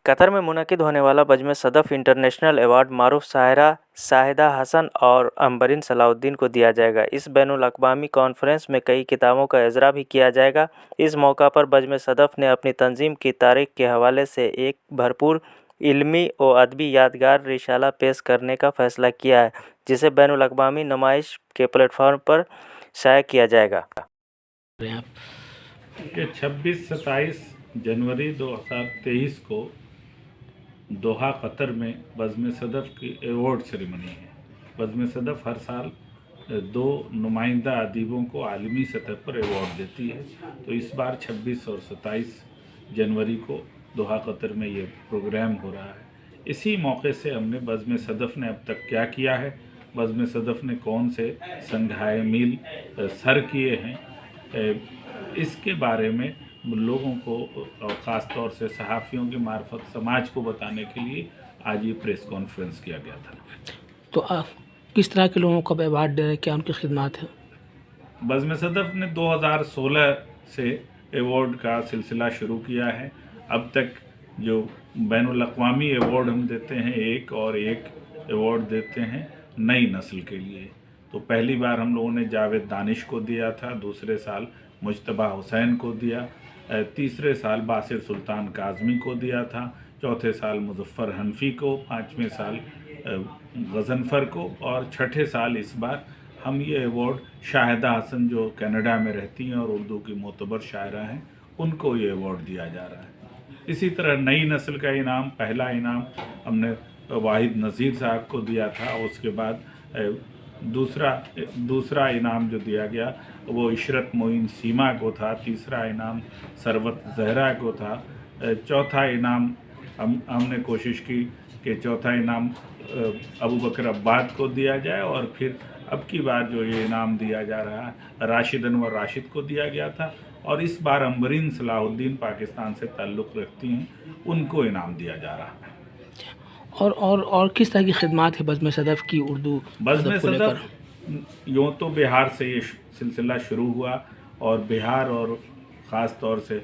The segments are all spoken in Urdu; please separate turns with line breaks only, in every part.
قطر میں منعقد ہونے والا بجم صدف انٹرنیشنل ایوارڈ معروف شاعرہ شاہدہ حسن اور عنبرین صلاح الدین کو دیا جائے گا۔ اس بین الاقوامی کانفرنس میں کئی کتابوں کا اجراء بھی کیا جائے گا۔ اس موقع پر بجم صدف نے اپنی تنظیم کی تاریخ کے حوالے سے ایک بھرپور علمی و ادبی یادگار رسالہ پیش کرنے کا فیصلہ کیا ہے، جسے بین الاقوامی نمائش کے پلیٹ فارم پر شائع کیا جائے گا۔
کہ 26-27 جنوری 2023 کو دوحہ قطر میں بزم صدف کی ایوارڈ سیریمنی ہے۔ بزم صدف ہر سال 2 نمائندہ ادیبوں کو عالمی سطح پر ایوارڈ دیتی ہے، تو اس بار 26 اور 27 جنوری کو دوحہ قطر میں یہ پروگرام ہو رہا ہے۔ اسی موقع سے ہم نے بزم صدف نے اب تک کیا کیا ہے، بزم صدف نے کون سے سنگھائے میل سر کیے ہیں، اس کے بارے میں لوگوں کو اور خاص طور سے صحافیوں کی معرفت سماج کو بتانے کے لیے آج یہ پریس کانفرنس کیا گیا تھا۔
تو کس طرح کے لوگوں کو ایوارڈ دے رہے ہیں، کیا ان کی خدمات ہیں؟
بزم صدف نے 2016 سے ایوارڈ کا سلسلہ شروع کیا ہے۔ اب تک جو بین الاقوامی ایوارڈ ہم دیتے ہیں، ایک ایوارڈ دیتے ہیں نئی نسل کے لیے۔ تو پہلی بار ہم لوگوں نے جاوید دانش کو دیا تھا، دوسرے سال مجتبیٰ حسین کو دیا، تیسرے سال باسر سلطان کاظمی کو دیا تھا، چوتھے سال مظفر حنفی کو، پانچویں سال غضنفر کو، اور چھٹے سال اس بار ہم یہ ایوارڈ شاہدہ حسن جو کینیڈا میں رہتی ہیں اور اردو کی معتبر شاعرہ ہیں، ان کو یہ ایوارڈ دیا جا رہا ہے۔ اسی طرح نئی نسل کا انعام، پہلا انعام ہم نے واحد نذیر صاحب کو دیا تھا، اس کے بعد دوسرا انعام جو دیا گیا وہ عشرت معین سیما کو تھا، تیسرا انعام ثروت زہرا کو تھا، چوتھا انعام ہم نے کوشش کی کہ چوتھا انعام ابو بکر عباد کو دیا جائے، اور پھر اب کی بار جو یہ انعام دیا جا رہا ہے راشد انور راشد کو دیا گیا تھا، اور اس بار عنبرین صلاح الدین پاکستان سے تعلق رکھتی ہیں، ان کو انعام دیا جا رہا ہے۔
اور کس طرح کی خدمات ہے بزم صدف کی اردو
بزم صدف یوں تو بہار سے یہ سلسلہ شروع ہوا، اور بہار اور خاص طور سے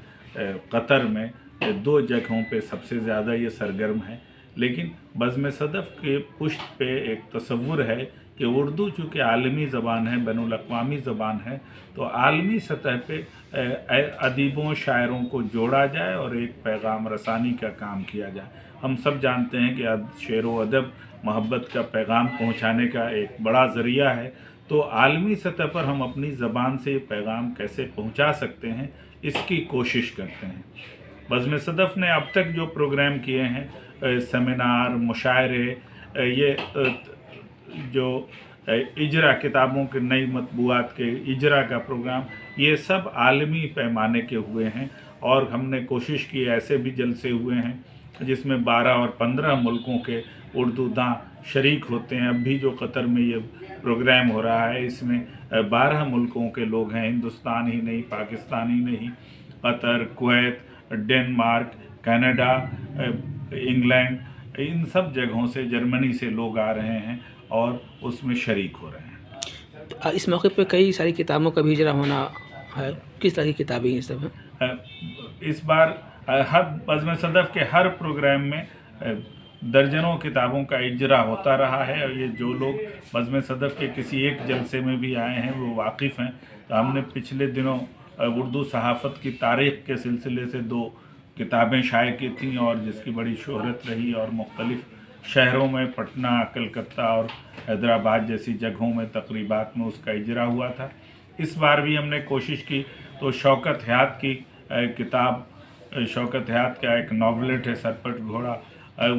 قطر میں 2 جگہوں پہ سب سے زیادہ یہ سرگرم ہے، لیکن بزم صدف کے پشت پہ ایک تصور ہے کہ اردو چونکہ عالمی زبان ہے، بین الاقوامی زبان ہے، تو عالمی سطح پہ ادیبوں شاعروں کو جوڑا جائے اور ایک پیغام رسانی کا کام کیا جائے۔ ہم سب جانتے ہیں کہ شعر و ادب محبت کا پیغام پہنچانے کا ایک بڑا ذریعہ ہے، تو عالمی سطح پر ہم اپنی زبان سے یہ پیغام کیسے پہنچا سکتے ہیں، اس کی کوشش کرتے ہیں۔ بزم صدف نے اب تک جو پروگرام کیے ہیں، سیمینار، مشاعرے، یہ جو اجرا کتابوں کے نئی مطبوعات کے اجرا کا پروگرام، یہ سب عالمی پیمانے کے ہوئے ہیں، اور ہم نے کوشش کی، ایسے بھی جلسے ہوئے ہیں جس میں 12 اور 15 ملکوں کے اردو داں شریک ہوتے ہیں۔ اب بھی جو قطر میں یہ پروگرام ہو رہا ہے، اس میں 12 ملکوں کے لوگ ہیں، ہندوستان ہی نہیں، پاکستان ہی نہیں، قطر، کویت، ڈنمارک، کینیڈا، انگلینڈ، ان سب جگہوں سے، جرمنی سے لوگ آ رہے ہیں اور اس میں شریک ہو رہے ہیں۔
اس موقع پہ کئی ساری کتابوں کا بھی اجرا ہونا ہے، کس طرح کی کتابیں یہ سب ہیں؟
اس بار ہر بزم صدف کے ہر پروگرام میں درجنوں کتابوں کا اجرا ہوتا رہا ہے، اور یہ جو لوگ بزم صدف کے کسی ایک جلسے میں بھی آئے ہیں وہ واقف ہیں۔ تو ہم نے پچھلے دنوں اردو صحافت کی تاریخ کے سلسلے سے 2 کتابیں شائع کی تھیں، اور جس کی بڑی شہرت رہی، اور مختلف شہروں میں، پٹنہ، کلکتہ اور حیدرآباد جیسی جگہوں میں تقریبات میں اس کا اجرا ہوا تھا۔ اس بار بھی ہم نے کوشش کی تو شوکت حیات کی کتاب، شوکت حیات کا ایک ناولٹ ہے سرپٹ گھوڑا،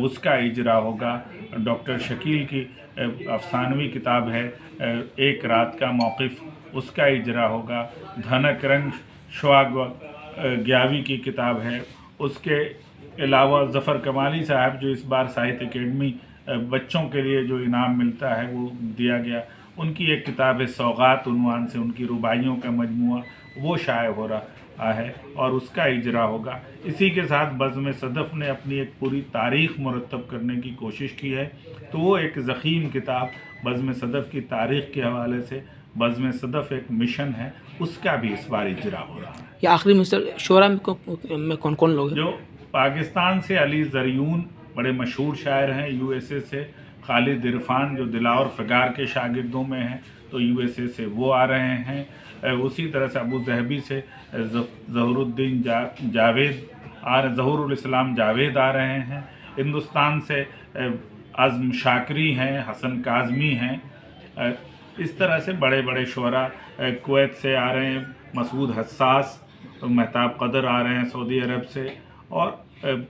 اس کا اجرا ہوگا۔ ڈاکٹر شکیل کی افسانوی کتاب ہے ایک رات کا موقف، اس کا اجرا ہوگا۔ دھنک رنگ شواگ گیاوی کی کتاب ہے، اس کے علاوہ ظفر کمالی صاحب جو اس بار ساہتیہ اکیڈمی بچوں کے لیے جو انعام ملتا ہے وہ دیا گیا، ان کی ایک کتاب ہے سوغات عنوان سے، ان کی رباعیوں کا مجموعہ، وہ شائع ہو رہا ہے اور اس کا اجرا ہوگا۔ اسی کے ساتھ بزم صدف نے اپنی ایک پوری تاریخ مرتب کرنے کی کوشش کی ہے، تو وہ ایک ضخیم کتاب بزم صدف کی تاریخ کے حوالے سے، بزم صدف ایک مشن ہے، اس کا بھی اس بار اجرا ہو رہا ہے۔
یہ آخری شعراء میں کون کون لوگ ہیں؟
جو پاکستان سے علی زریون بڑے مشہور شاعر ہیں، یو ایس اے سے خالد عرفان جو دلاور فگار کے شاگردوں میں ہیں تو یو ایس اے سے وہ آ رہے ہیں، اسی طرح سے ابو ظہبی سے ظہور الدین جاوید ظہور الاسلام جاوید آ رہے ہیں، ہندوستان سے عزم شاکری ہیں، حسن کاظمی ہیں، اس طرح سے بڑے بڑے شعراء کویت سے آ رہے ہیں، مسعود حساس، مہتاب قدر آ رہے ہیں سعودی عرب سے، اور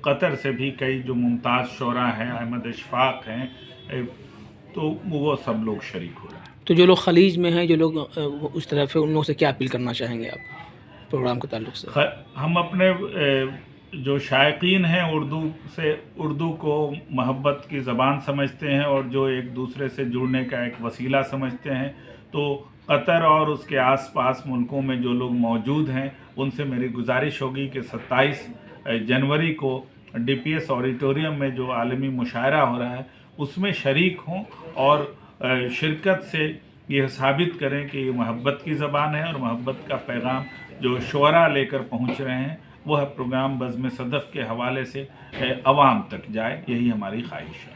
قطر سے بھی کئی جو ممتاز شعراء ہیں، احمد اشفاق ہیں، تو وہ سب لوگ شریک ہو رہے ہیں۔
تو جو لوگ خلیج میں ہیں، جو لوگ اس طرف ہے، ان لوگوں سے کیا اپیل کرنا چاہیں گے آپ پروگرام کے تعلق سے؟
ہم اپنے جو شائقین ہیں اردو کو محبت کی زبان سمجھتے ہیں اور جو ایک دوسرے سے جڑنے کا ایک وسیلہ سمجھتے ہیں، تو قطر اور اس کے آس پاس ملکوں میں جو لوگ موجود ہیں ان سے میری گزارش ہوگی کہ 27 جنوری کو ڈی پی ایس آڈیٹوریم میں جو عالمی مشاعرہ ہو رہا ہے اس میں شریک ہوں اور شرکت سے یہ ثابت کریں کہ یہ محبت کی زبان ہے اور محبت کا پیغام جو شعراء لے کر پہنچ رہے ہیں وہ پروگرام بزم صدف کے حوالے سے عوام تک جائے، یہی ہماری خواہش ہے۔